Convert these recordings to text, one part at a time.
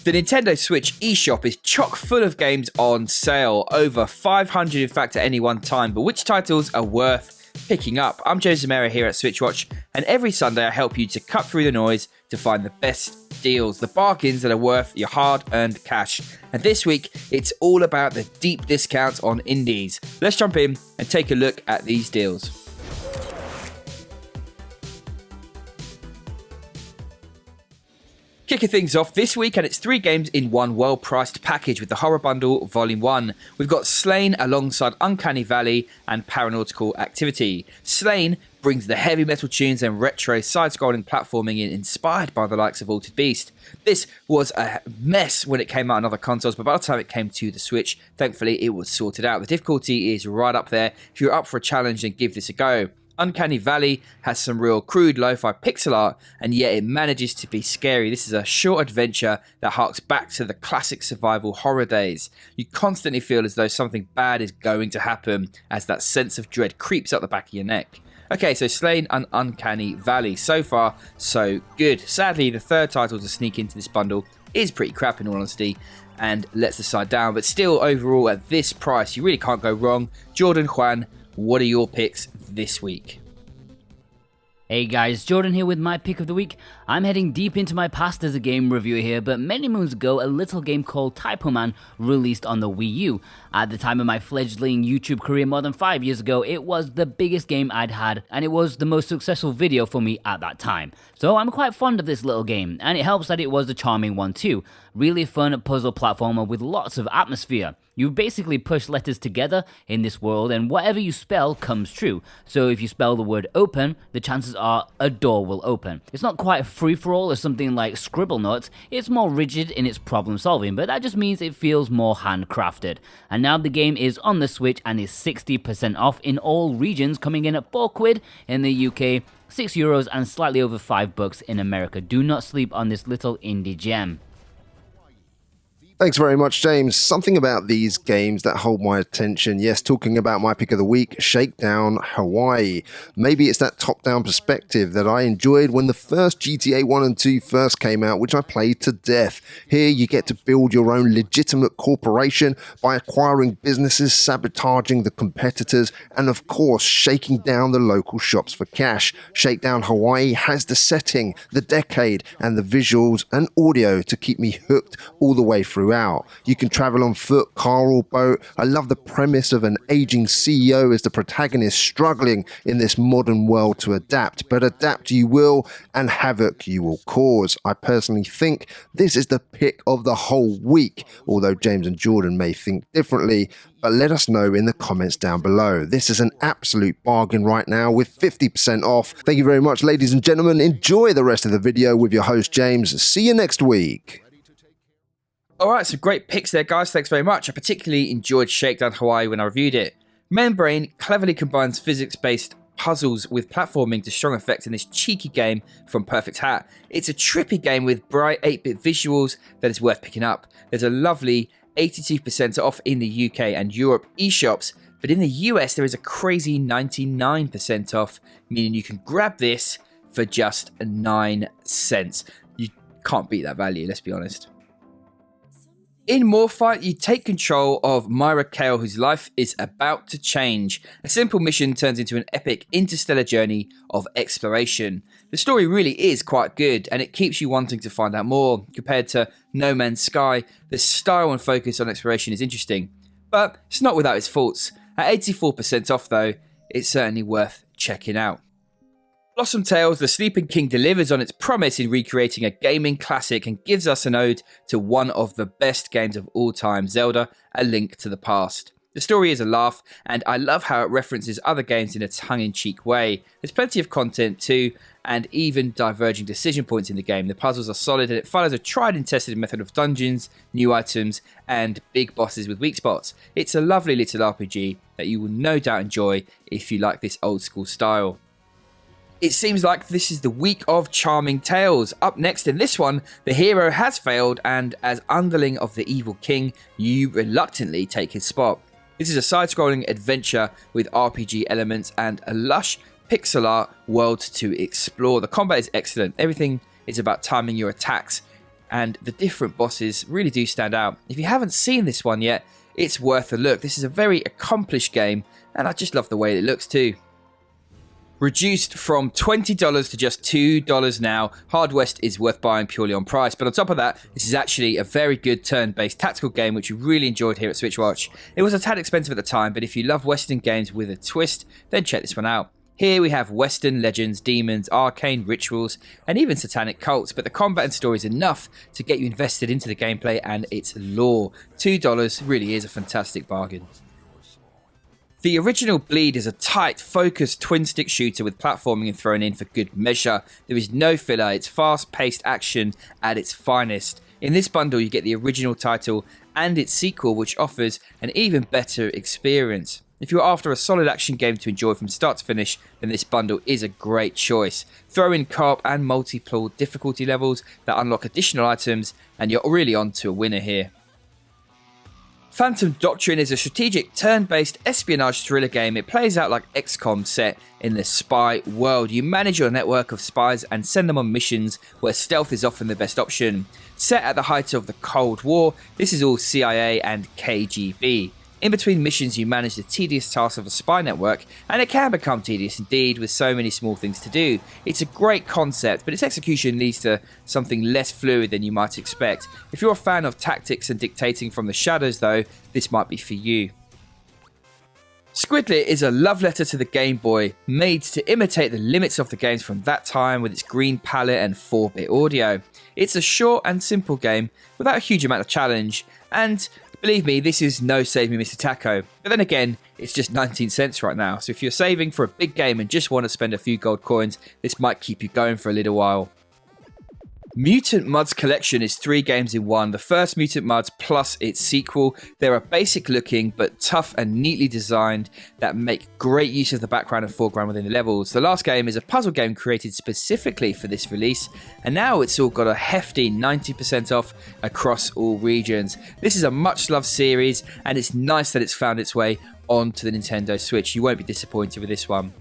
The Nintendo Switch Eshop is chock full of games on sale, over 500 in fact at any one time, but which titles are worth picking up? I'm James Zamera here at SwitchWatch, and every Sunday I help you to cut through the noise to find the best deals, the bargains that are worth your hard-earned cash. And this week, it's all about the deep discounts on indies. Let's jump in and take a look at these deals. Kicking things off this week, and it's 3 games in one well-priced package with the Horror Bundle Volume 1. We've got Slain alongside Uncanny Valley and Paranautical Activity. Slain brings the heavy metal tunes and retro side-scrolling platforming inspired by the likes of Altered Beast. This was a mess when it came out on other consoles, but by the time it came to the Switch, thankfully it was sorted out. The difficulty is right up there. If you're up for a challenge, then give this a go. Uncanny Valley has some real crude lo-fi pixel art, and yet it manages to be scary. This is a short adventure that harks back to the classic survival horror days. You constantly feel as though something bad is going to happen as that sense of dread creeps up the back of your neck. Okay, so Slain and Uncanny Valley. So far, so good. Sadly, the third title to sneak into this bundle is pretty crap in all honesty, and lets the side down. But still, overall, at this price, you really can't go wrong. Jordan, Juan, what are your picks this week? Hey guys, Jordan here with my pick of the week. I'm heading deep into my past as a game reviewer here, but many moons ago, a little game called Typoman released on the Wii U. At the time of my fledgling YouTube career more than 5 years ago, it was the biggest game I'd had, and it was the most successful video for me at that time. So I'm quite fond of this little game, and it helps that it was a charming one too. Really fun puzzle platformer with lots of atmosphere. You basically push letters together in this world, and whatever you spell comes true. So if you spell the word open, the chances are a door will open. It's not quite a free-for-all as something like Scribblenauts. It's more rigid in its problem solving, but that just means it feels more handcrafted. And now the game is on the Switch and is 60% off in all regions, coming in at £4 in the UK, €6 and slightly over $5 in America. Do not sleep on this little indie gem. Thanks very much, James. Something about these games that hold my attention. Yes, talking about my pick of the week, Shakedown Hawaii. Maybe it's that top-down perspective that I enjoyed when the first GTA 1 and 2 first came out, which I played to death. Here you get to build your own legitimate corporation by acquiring businesses, sabotaging the competitors, and of course, shaking down the local shops for cash. Shakedown Hawaii has the setting, the decade, and the visuals and audio to keep me hooked all the way through. You can travel on foot, car or boat. I love the premise of an aging CEO as the protagonist struggling in this modern world to adapt, but adapt you will and havoc you will cause. I personally think this is the pick of the whole week, although James and Jordan may think differently, but let us know in the comments down below. This is an absolute bargain right now with 50% off. Thank you very much, ladies and gentlemen. Enjoy the rest of the video with your host, James. See you next week. Alright, some great picks there, guys. Thanks very much. I particularly enjoyed Shakedown Hawaii when I reviewed it. Membrane cleverly combines physics-based puzzles with platforming to strong effect in this cheeky game from Perfect Hat. It's a trippy game with bright 8-bit visuals that is worth picking up. There's a lovely 82% off in the UK and Europe eShops, but in the US there is a crazy 99% off, meaning you can grab this for just 9 cents. You can't beat that value, let's be honest. In Morphite, you take control of Myra Kale, whose life is about to change. A simple mission turns into an epic interstellar journey of exploration. The story really is quite good, and it keeps you wanting to find out more. Compared to No Man's Sky, the style and focus on exploration is interesting, but it's not without its faults. At 84% off though, it's certainly worth checking out. Blossom Tales, The Sleeping King delivers on its promise in recreating a gaming classic and gives us an ode to one of the best games of all time, Zelda: A Link to the Past. The story is a laugh, and I love how it references other games in a tongue-in-cheek way. There's plenty of content too, and even diverging decision points in the game. The puzzles are solid, and it follows a tried and tested method of dungeons, new items, and big bosses with weak spots. It's a lovely little RPG that you will no doubt enjoy if you like this old school style. It seems like this is the week of charming tales. Up next in this one, the hero has failed, and as underling of the evil king, you reluctantly take his spot. This is a side-scrolling adventure with RPG elements and a lush pixel art world to explore. The combat is excellent. Everything is about timing your attacks and the different bosses really do stand out. If you haven't seen this one yet, it's worth a look. This is a very accomplished game, and I just love the way it looks too. Reduced from $20 to just $2 now, Hard West is worth buying purely on price. But on top of that, this is actually a very good turn-based tactical game, which we really enjoyed here at SwitchWatch. It was a tad expensive at the time, but if you love Western games with a twist, then check this one out. Here we have Western legends, demons, arcane rituals, and even satanic cults, but the combat and story is enough to get you invested into the gameplay and its lore. $2 really is a fantastic bargain. The original Bleed is a tight, focused twin-stick shooter with platforming and thrown in for good measure. There is no filler, it's fast-paced action at its finest. In this bundle you get the original title and its sequel, which offers an even better experience. If you're after a solid action game to enjoy from start to finish, then this bundle is a great choice. Throw in co-op and multiple difficulty levels that unlock additional items, and you're really on to a winner here. Phantom Doctrine is a strategic turn-based espionage thriller game. It plays out like XCOM set in the spy world. You manage your network of spies and send them on missions where stealth is often the best option. Set at the height of the Cold War, this is all CIA and KGB. In between missions you manage the tedious tasks of a spy network, and it can become tedious indeed with so many small things to do. It's a great concept, but its execution leads to something less fluid than you might expect. If you're a fan of tactics and dictating from the shadows though, this might be for you. Squidlit is a love letter to the Game Boy, made to imitate the limits of the games from that time with its green palette and 4-bit audio. It's a short and simple game without a huge amount of challenge, and believe me, this is no Save Me Mr. Taco, but then again, it's just 19 cents right now, so if you're saving for a big game and just want to spend a few gold coins, this might keep you going for a little while. Mutant Mud's collection is 3 games in one. The first Mutant Muds plus its sequel. They're a basic looking but tough and neatly designed that make great use of the background and foreground within the levels. The last game is a puzzle game created specifically for this release, and now it's all got a hefty 90% off across all regions. This is a much loved series, and it's nice that it's found its way onto the Nintendo Switch. You won't be disappointed with this one.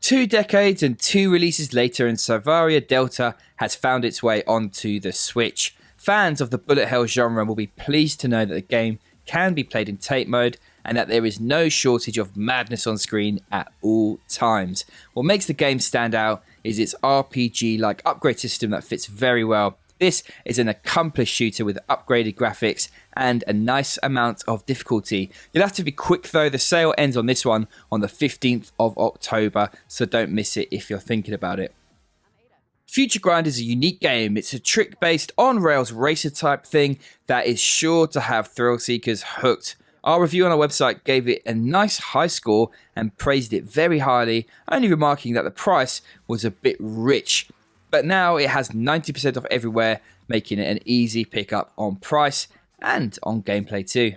2 decades and 2 releases later, and Psyvariar Delta has found its way onto the Switch. Fans of the bullet hell genre will be pleased to know that the game can be played in tape mode and that there is no shortage of madness on screen at all times. What makes the game stand out is its RPG-like upgrade system that fits very well. This is an accomplished shooter with upgraded graphics and a nice amount of difficulty. You'll have to be quick though, the sale ends on this one on the 15th of October, so don't miss it if you're thinking about it. FutureGrind is a unique game. It's a trick-based on-rails racer type thing that is sure to have thrill seekers hooked. Our review on our website gave it a nice high score and praised it very highly, only remarking that the price was a bit rich. But now it has 90% off everywhere, making it an easy pickup on price and on gameplay too.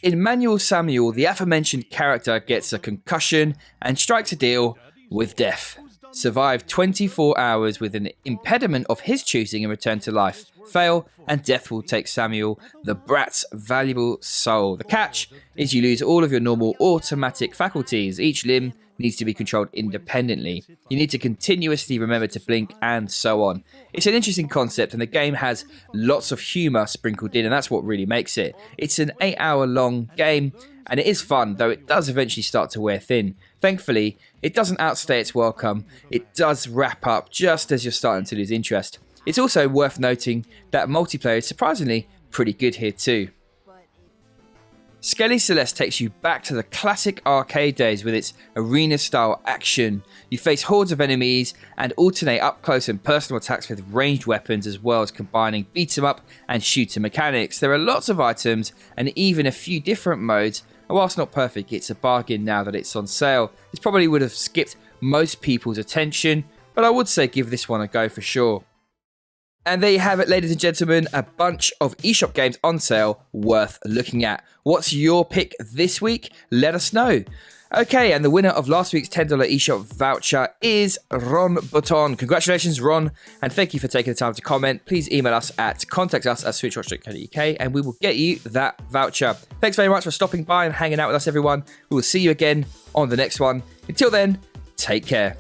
In Manual Samuel, the aforementioned character gets a concussion and strikes a deal with death. Survive 24 hours with an impediment of his choosing and return to life. Fail, and death will take Samuel, the brat's valuable soul. The catch is you lose all of your normal automatic faculties. Each limb needs to be controlled independently. You need to continuously remember to blink and so on. It's an interesting concept, and the game has lots of humour sprinkled in, and that's what really makes it. It's an 8-hour long game, and it is fun, though it does eventually start to wear thin. Thankfully, it doesn't outstay its welcome. It does wrap up just as you're starting to lose interest. It's also worth noting that multiplayer is surprisingly pretty good here too. Skelly Selest takes you back to the classic arcade days with its arena-style action. You face hordes of enemies and alternate up-close and personal attacks with ranged weapons, as well as combining beat-em-up and shooter mechanics. There are lots of items and even a few different modes, and whilst not perfect, it's a bargain now that it's on sale. This probably would have skipped most people's attention, but I would say give this one a go for sure. And there you have it, ladies and gentlemen, a bunch of eShop games on sale worth looking at. What's your pick this week? Let us know. Okay, and the winner of last week's $10 eShop voucher is Ron Button. Congratulations, Ron, and thank you for taking the time to comment. Please email us at contact@switchwatch.co.uk and we will get you that voucher. Thanks very much for stopping by and hanging out with us, everyone. We will see you again on the next one. Until then, take care.